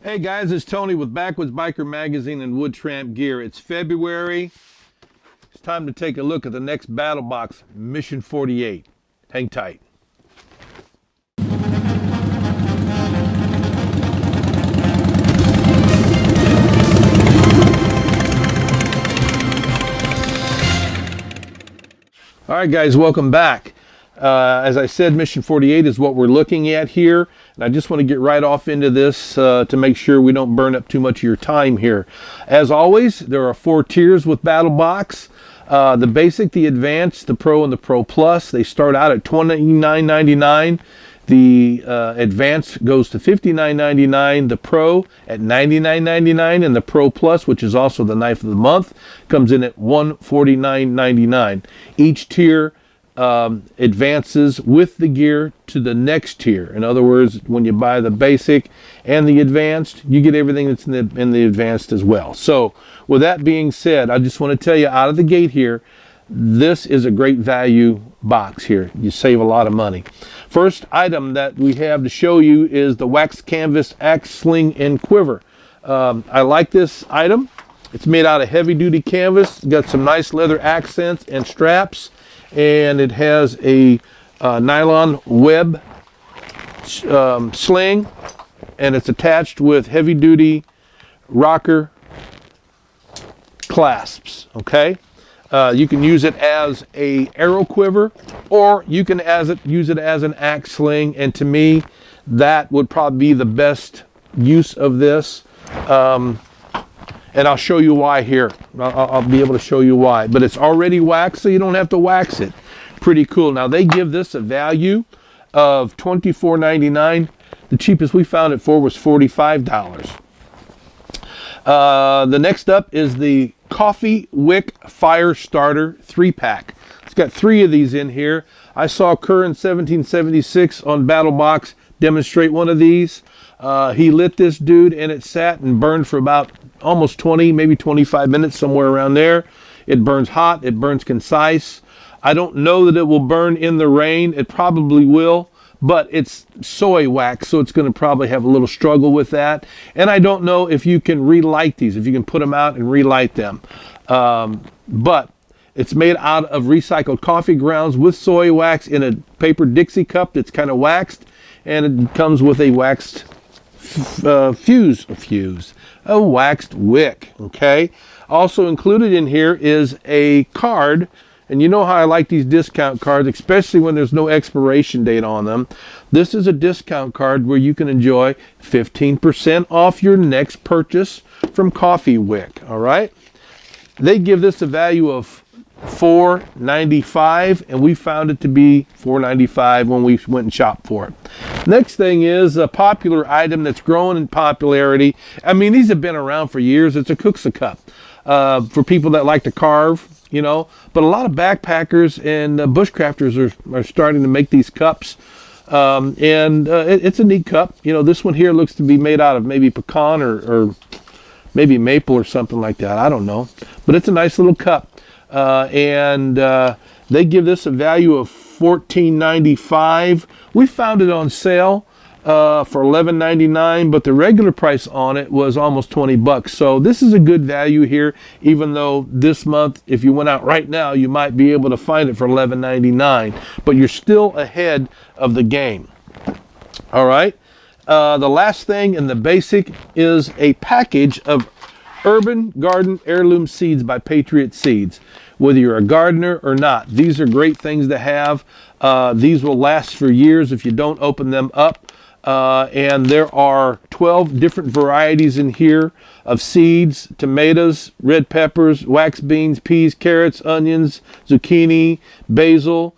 Hey guys, it's Tony with Backwoods Biker Magazine and Wood Tramp Gear. It's February. It's time to take a look at the next BattlBox, Mission 48. Hang tight. All right guys, welcome back. As I said, Mission 48 is what we're looking at here. And I just want to get right off into this to make sure we don't burn up too much of your time here. As always, there are 4 tiers with BattlBox. The Basic, the Advanced, the Pro, and the Pro Plus. They start out at $29.99. The Advanced goes to $59.99. The Pro at $99.99. And the Pro Plus, which is also the knife of the month, comes in at $149.99. Each tier advances with the gear to the next tier. In other words, when you buy the Basic and the Advanced, you get everything that's in the Advanced as well. So with that being said, I just want to tell you out of the gate here, this is a great value box here. You save a lot of money. First item that we have to show you is the wax Canvas Axe Sling and Quiver. I like this item. It's made out of heavy duty canvas. It's got some nice leather accents and straps, and it has a nylon web sling, and it's attached with heavy duty rocker clasps. Okay, you can use it as a arrow quiver, or you can use it as an axe sling, and to me that would probably be the best use of this. And I'll show you why here. I'll be able to show you why. But it's already waxed, so you don't have to wax it. Pretty cool. Now, they give this a value of $24.99. The cheapest we found it for was $45. The next up is the Coffee Wick Firestarter 3-pack. It's got 3 of these in here. I saw Kerr in 1776 on BattlBox demonstrate one of these. He lit this dude, and it sat and burned for about almost 20, maybe 25 minutes, somewhere around there. It burns hot. It burns concise. I don't know that it will burn in the rain. It probably will, but it's soy wax, so it's going to probably have a little struggle with that. And I don't know if you can relight these, if you can put them out and relight them. But it's made out of recycled coffee grounds with soy wax in a paper Dixie cup that's kind of waxed, and it comes with a waxed a waxed wick. Okay, also included in here is a card, and you know how I like these discount cards, especially when there's no expiration date on them. This is a discount card where you can enjoy 15% off your next purchase from Coffee Wick. All right, they give this a value of $4.95, and we found it to be $4.95 when we went and shopped for it. Next thing is a popular item that's growing in popularity. I mean, these have been around for years. It's a Cooksa cup for people that like to carve, you know. But a lot of backpackers and bushcrafters are starting to make these cups. It's a neat cup. You know, this one here looks to be made out of maybe pecan or maybe maple or something like that. I don't know. But it's a nice little cup. They give this a value of $14.95. We found it on sale for $11.99, but the regular price on it was almost $20. So this is a good value here, even though this month, if you went out right now, you might be able to find it for $11.99, but you're still ahead of the game. All right. The last thing in the Basic is a package of Urban Garden Heirloom Seeds by Patriot Seeds. Whether you're a gardener or not, these are great things to have. These will last for years if you don't open them up. And there are 12 different varieties in here of seeds: tomatoes, red peppers, wax beans, peas, carrots, onions, zucchini, basil,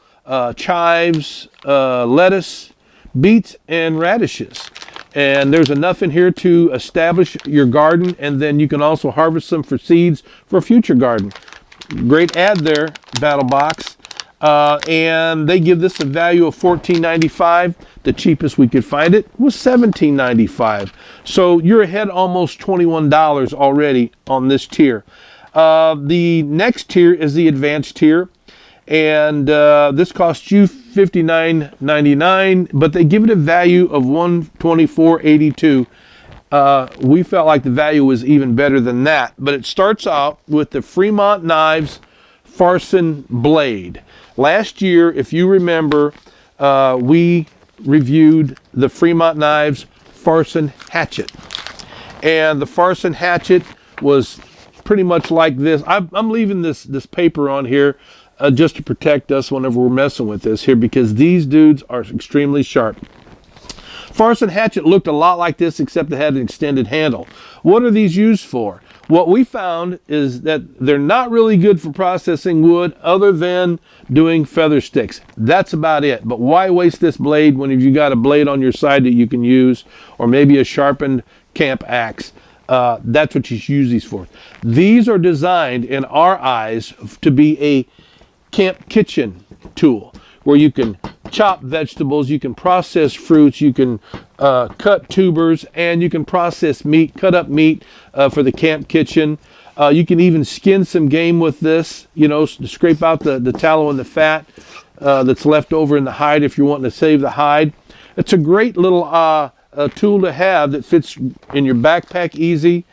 chives, lettuce, beets, and radishes. And there's enough in here to establish your garden, and then you can also harvest them for seeds for a future garden. Great ad there, BattlBox. And they give this a value of $14.95. The cheapest we could find it was $17.95. So you're ahead almost $21 already on this tier. The next tier is the Advanced tier. And this costs you $59.99, but they give it a value of $124.82. we felt like the value was even better than that. But it starts out with the Fremont Knives Farson blade. Last year, if you remember, we reviewed the Fremont Knives Farson Hatchet. And the Farson Hatchet was pretty much like this. I'm leaving this paper on here just to protect us whenever we're messing with this here, because these dudes are extremely sharp. Farson Hatchet looked a lot like this, except it had an extended handle. What are these used for? What we found is that they're not really good for processing wood other than doing feather sticks. That's about it. But why waste this blade when you got a blade on your side that you can use, or maybe a sharpened camp axe? That's what you use these for. These are designed, in our eyes, to be a camp kitchen tool, where you can chop vegetables, you can process fruits, you can cut tubers, and you can process meat, cut up meat for the camp kitchen. You can even skin some game with this, you know, to scrape out the tallow and the fat that's left over in the hide if you're wanting to save the hide. It's a great little tool to have that fits in your backpack easy.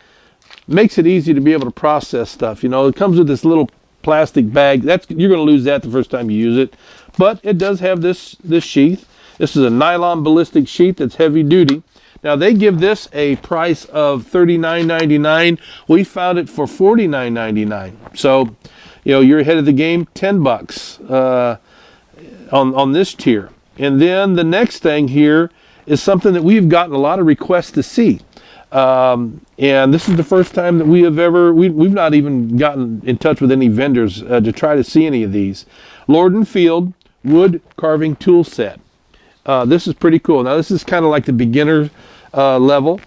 Makes it easy to be able to process stuff. You know, it comes with this little plastic bag. You're going to lose that the first time you use it. But it does have this sheath. This is a nylon ballistic sheath that's heavy duty. Now they give this a price of $39.99. We found it for $49.99. So, you know, you're ahead of the game. $10 on this tier. And then the next thing here is something that we've gotten a lot of requests to see. And this is the first time that we have we've not even gotten in touch with any vendors to try to see any of these. Lord & Field wood carving tool set. This is pretty cool. Now this is kind of like the beginner level,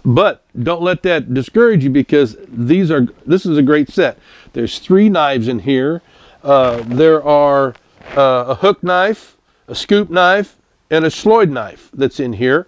but don't let that discourage you, because this is a great set. There's 3 knives in here. There are a hook knife, a scoop knife, and a Sloyd knife that's in here.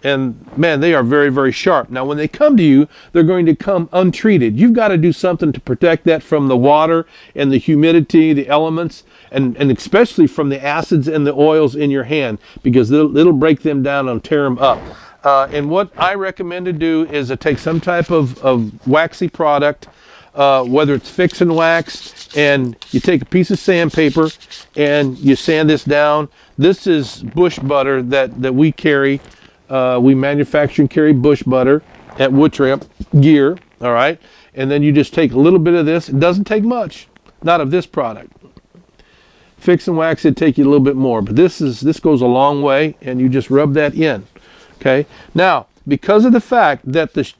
And man, they are very, very sharp. Now, when they come to you, they're going to come untreated. You've got to do something to protect that from the water and the humidity, the elements, and especially from the acids and the oils in your hand, because it'll break them down and tear them up. And what I recommend to do is to take some type of waxy product, whether it's fix and wax, and you take a piece of sandpaper and you sand this down. This is bush butter that we carry. We manufacture and carry bush butter at Wood Tramp Gear, all right? And then you just take a little bit of this. It doesn't take much, not of this product. Fix and wax, it'd take you a little bit more, but this goes a long way, and you just rub that in, okay? Now, because of the fact that the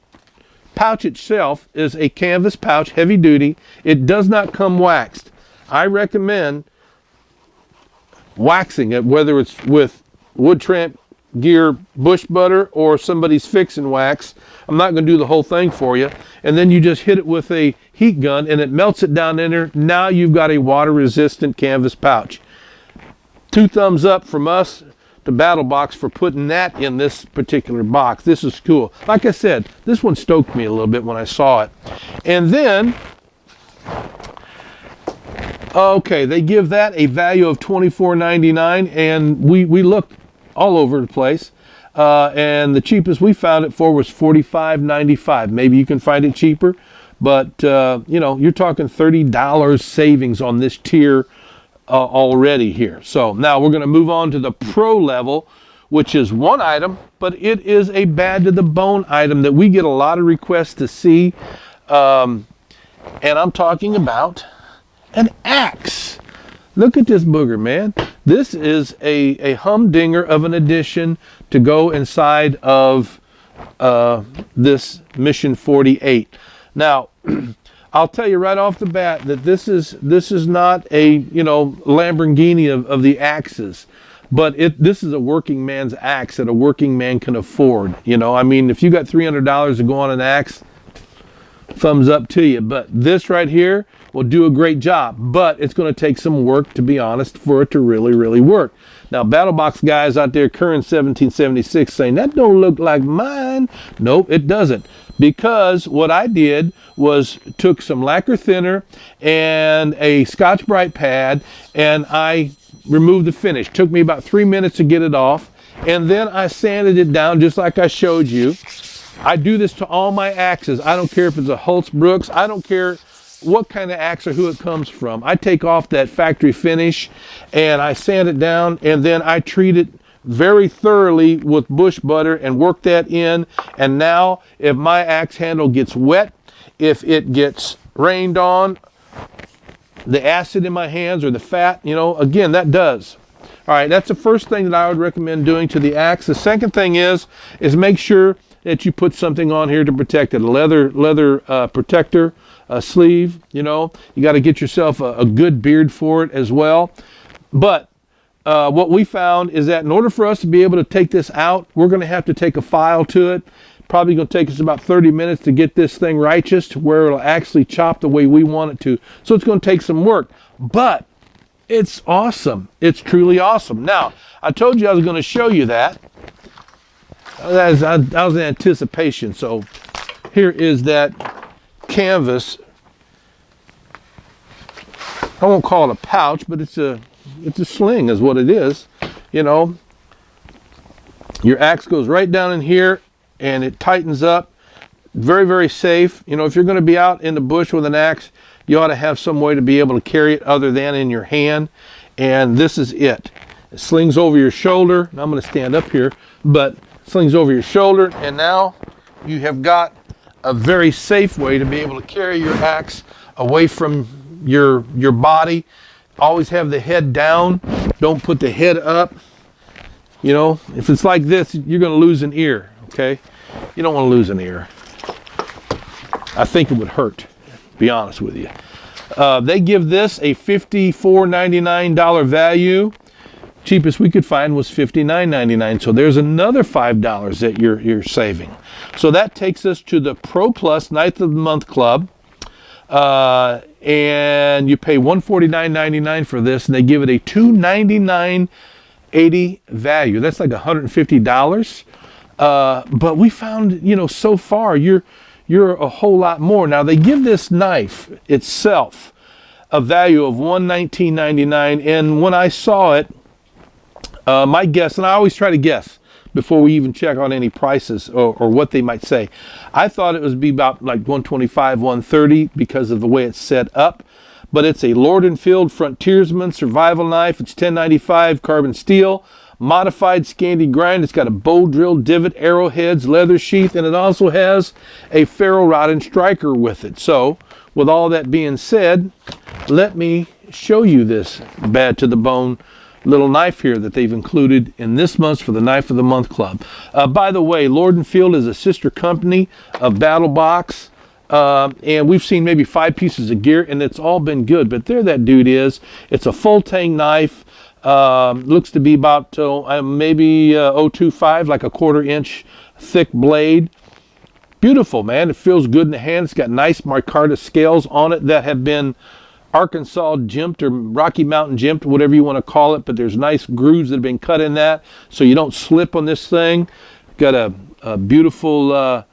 pouch itself is a canvas pouch, heavy duty, it does not come waxed. I recommend waxing it, whether it's with Wood Tramp Gear bush butter or somebody's fix and wax. I'm not going to do the whole thing for you. And then you just hit it with a heat gun and it melts it down in there. Now you've got a water resistant canvas pouch. 2 thumbs up from us to BattlBox for putting that in this particular box. This is cool. Like I said, this one stoked me a little bit when I saw it. And then, okay, they give that a value of $24.99, and we looked all over the place, and the cheapest we found it for was $45.95. Maybe you can find it cheaper, but you know, you're talking $30 savings on this tier already here. So now we're going to move on to the pro level, which is one item, but it is a bad to the bone item that we get a lot of requests to see, and I'm talking about an axe. Look at this booger, man. This is a humdinger of an addition to go inside of this Mission 48. Now, I'll tell you right off the bat that this is not a, you know, Lamborghini of the axes, but this is a working man's axe that a working man can afford. You know, I mean, if you got $300 to go on an axe, thumbs up to you. But this right here will do a great job, but it's going to take some work, to be honest, for it to really, really work. Now, BattlBox guys out there, current 1776, saying that don't look like mine. Nope, it doesn't, because what I did was took some lacquer thinner and a Scotch-Brite pad, and I removed the finish. Took me about 3 minutes to get it off, and then I sanded it down just like I showed you. I do this to all my axes. I don't care if it's a Holtz Brooks. I don't care what kind of axe or who it comes from. I take off that factory finish and I sand it down, and then I treat it very thoroughly with bush butter and work that in. And now if my axe handle gets wet, if it gets rained on, the acid in my hands or the fat, you know, again, that does. All right, that's the first thing that I would recommend doing to the axe. The second thing is make sure that you put something on here to protect it. A leather protector, a sleeve, you know. You got to get yourself a good beard for it as well. But what we found is that in order for us to be able to take this out, we're going to have to take a file to it. Probably going to take us about 30 minutes to get this thing righteous to where it'll actually chop the way we want it to. So it's going to take some work, but it's awesome. It's truly awesome. Now, I told you I was going to show you that. I was in anticipation. So here is that canvas. I won't call it a pouch, but it's a sling is what it is. You know, your axe goes right down in here and it tightens up. Very, very safe. You know, if you're going to be out in the bush with an axe, you ought to have some way to be able to carry it other than in your hand. And this is it. It slings over your shoulder. Now I'm going to stand up here, but slings over your shoulder, and now you have got a very safe way to be able to carry your axe away from your body. Always have the head down. Don't put the head up. You know, if it's like this, you're going to lose an ear, okay? You don't want to lose an ear. I think it would hurt, to be honest with you. They give this a $54.99 value. Cheapest we could find was $59.99. So there's another $5 that you're saving. So that takes us to the Pro Plus Ninth of the Month Club. And you pay $149.99 for this, and they give it a $299.80 value. That's like $150. But we found, you know, so far you're a whole lot more. Now they give this knife itself a value of $119.99, and when I saw it, my guess, and I always try to guess before we even check on any prices or what they might say, I thought it would be about like $125, $130 because of the way it's set up. But it's a Lord & Field Frontiersman survival knife. It's $10.95 carbon steel, modified Scandi grind. It's got a bow drill, divot, arrowheads, leather sheath, and it also has a ferro rod and striker with it. So with all that being said, let me show you this bad to the bone little knife here that they've included in this month's for the Knife of the Month Club. By the way, Lord & Field is a sister company of BattlBox, and we've seen maybe 5 pieces of gear, and it's all been good. But there that dude is. It's a full tang knife. Looks to be about maybe 0.25, like a 1/4 inch thick blade. Beautiful, man. It feels good in the hand. It's got nice micarta scales on it that have been Arkansas jimped or Rocky Mountain jimped, whatever you want to call it, but there's nice grooves that have been cut in that so you don't slip on this thing. Got a beautiful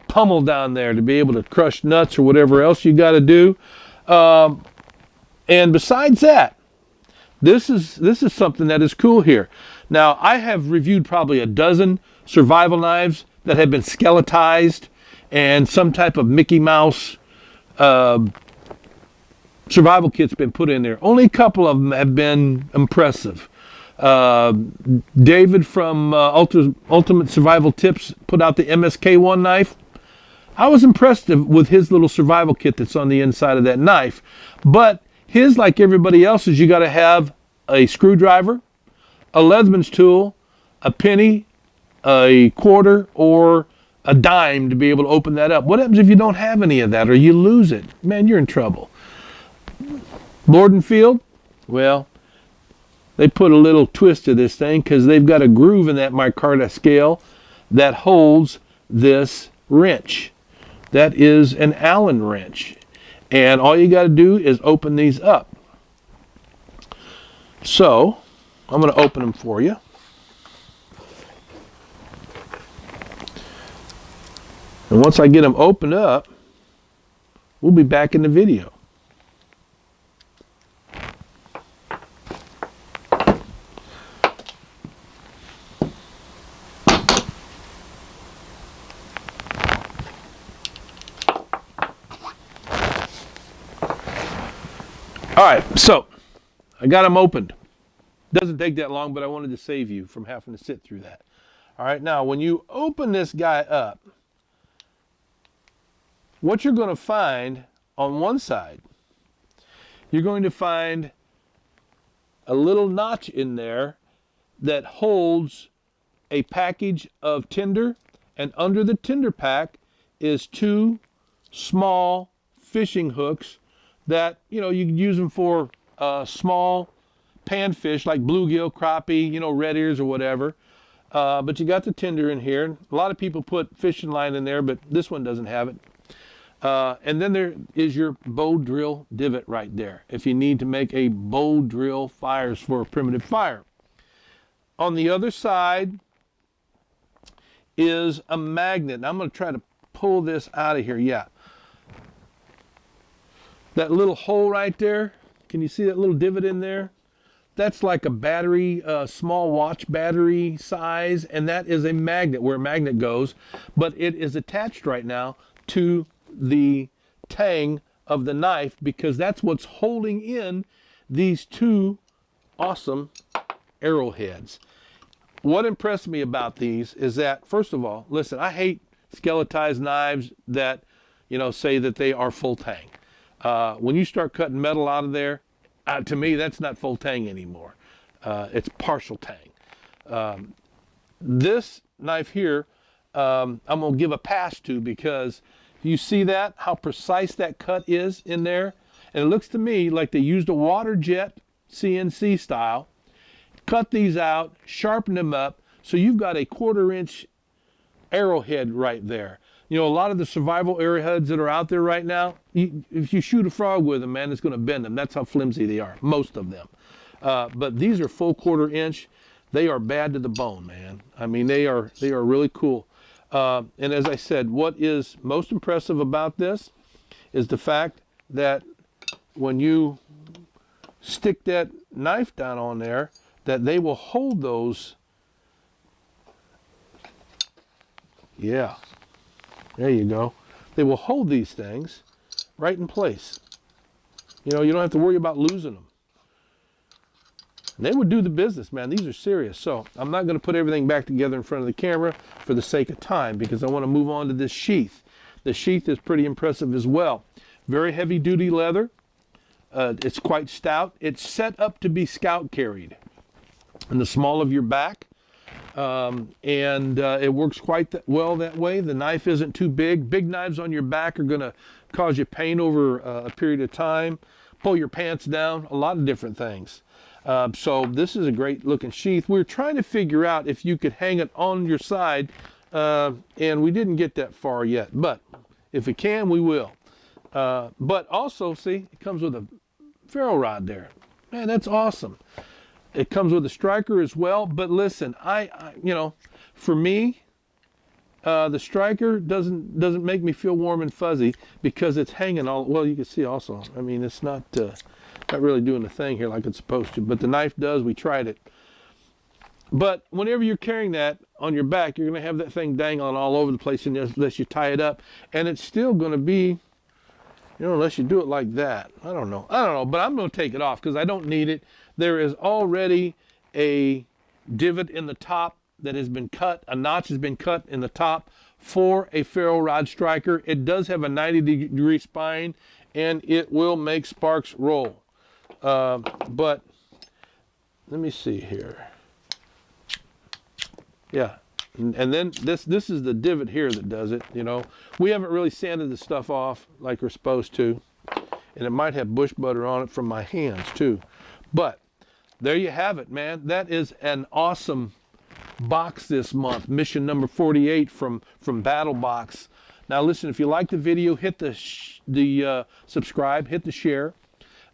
pummel down there to be able to crush nuts or whatever else you got to do. And besides that, this is something that is cool here. Now, I have reviewed probably a dozen survival knives that have been skeletized and some type of Mickey Mouse survival kit's been put in there. Only a couple of them have been impressive. David from Ultimate Survival Tips put out the MSK1 knife. I was impressed with his little survival kit that's on the inside of that knife. But his, like everybody else's, you got to have a screwdriver, a Leatherman's tool, a penny, a quarter, or a dime to be able to open that up. What happens if you don't have any of that or you lose it? Man, you're in trouble. Lord & Field, well, they put a little twist to this thing because they've got a groove in that micarta scale that holds this wrench. That is an Allen wrench. And all you got to do is open these up. So, I'm going to open them for you. And once I get them opened up, we'll be back in the video. All right, so I got them opened. Doesn't take that long, but I wanted to save you from having to sit through that. All right, now when you open this guy up, what you're going to find on one side, you're going to find a little notch in there that holds a package of tinder, and under the tinder pack is 2 small fishing hooks that, you know, you can use them for small panfish like bluegill, crappie, you know, red ears or whatever. But you got the tinder in here. A lot of people put fishing line in there, but this one doesn't have it. And then there is your bow drill divot right there, if you need to make a bow drill fires for a primitive fire. On the other side is a magnet. Now I'm going to try to pull this out of here. Yeah. That little hole right there, can you see that little divot in there? That's like a battery, small watch battery size, and that is a magnet, where a magnet goes, but it is attached right now to the tang of the knife, because that's what's holding in these 2 awesome arrowheads. What impressed me about these is that, first of all, listen, I hate skeletized knives that, you know, say that they are full tang. When you start cutting metal out of there, to me, that's not full tang anymore. It's partial tang. This knife here, I'm going to give a pass to, because you see that, how precise that cut is in there? And it looks to me like they used a water jet CNC style, cut these out, sharpened them up, so you've got a 1/4 inch arrowhead right there. You know, a lot of the survival arrowheads that are out there right now, if you shoot a frog with them, man, it's going to bend them. That's how flimsy they are, most of them. But these are full 1/4 inch. They are bad to the bone, man. I mean, they are really cool. And as I said, what is most impressive about this is the fact that when you stick that knife down on there, that they will hold those. Yeah. There you go. They will hold these things right in place. You know, you don't have to worry about losing them. And they would do the business, man. These are serious. So I'm not going to put everything back together in front of the camera for the sake of time, because I want to move on to this sheath. The sheath is pretty impressive as well. Very heavy duty leather. It's quite stout. It's set up to be scout carried in the small of your back. It works quite well that way. The knife isn't too big. Big knives on your back are going to cause you pain over a period of time, pull your pants down, a lot of different things. So this is a great looking sheath. We were trying to figure out if you could hang it on your side, and we didn't get that far yet, but if we can, we will. But also, see, it comes with a ferro rod there. Man, that's awesome. It comes with a striker as well, but listen, I you know, for me, the striker doesn't make me feel warm and fuzzy, because it's hanging all, well, you can see also, I mean, it's not really doing the thing here like it's supposed to, but the knife does. We tried it. But whenever you're carrying that on your back, you're going to have that thing dangling all over the place unless you tie it up, and it's still going to be, you know, unless you do it like that. I don't know, but I'm going to take it off because I don't need it. There is already a divot in the top that has been cut. A notch has been cut in the top for a ferro rod striker. It does have a 90-degree spine, and it will make sparks roll. But let me see here. Yeah, and then this is the divot here that does it. You know, we haven't really sanded the stuff off like we're supposed to, and it might have bush butter on it from my hands too. But there you have it, man. That is an awesome box this month. Mission number 48 from BattlBox. Now listen, if you like the video, hit the subscribe, hit the share,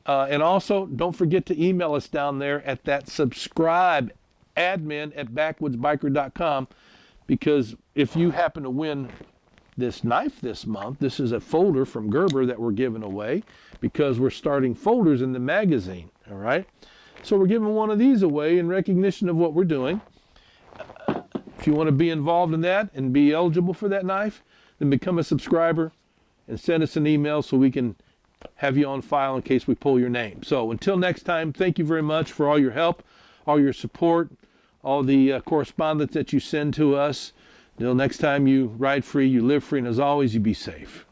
and also don't forget to email us down there at that subscribe admin@backwoodsbiker.com, because if you happen to win this knife this month, this is a folder from Gerber that we're giving away because we're starting folders in the magazine. All right, so we're giving one of these away in recognition of what we're doing. If you want to be involved in that and be eligible for that knife, then become a subscriber and send us an email so we can have you on file in case we pull your name. So until next time, thank you very much for all your help, all your support, all the correspondence that you send to us. Until next time, you ride free, you live free, and as always, you be safe.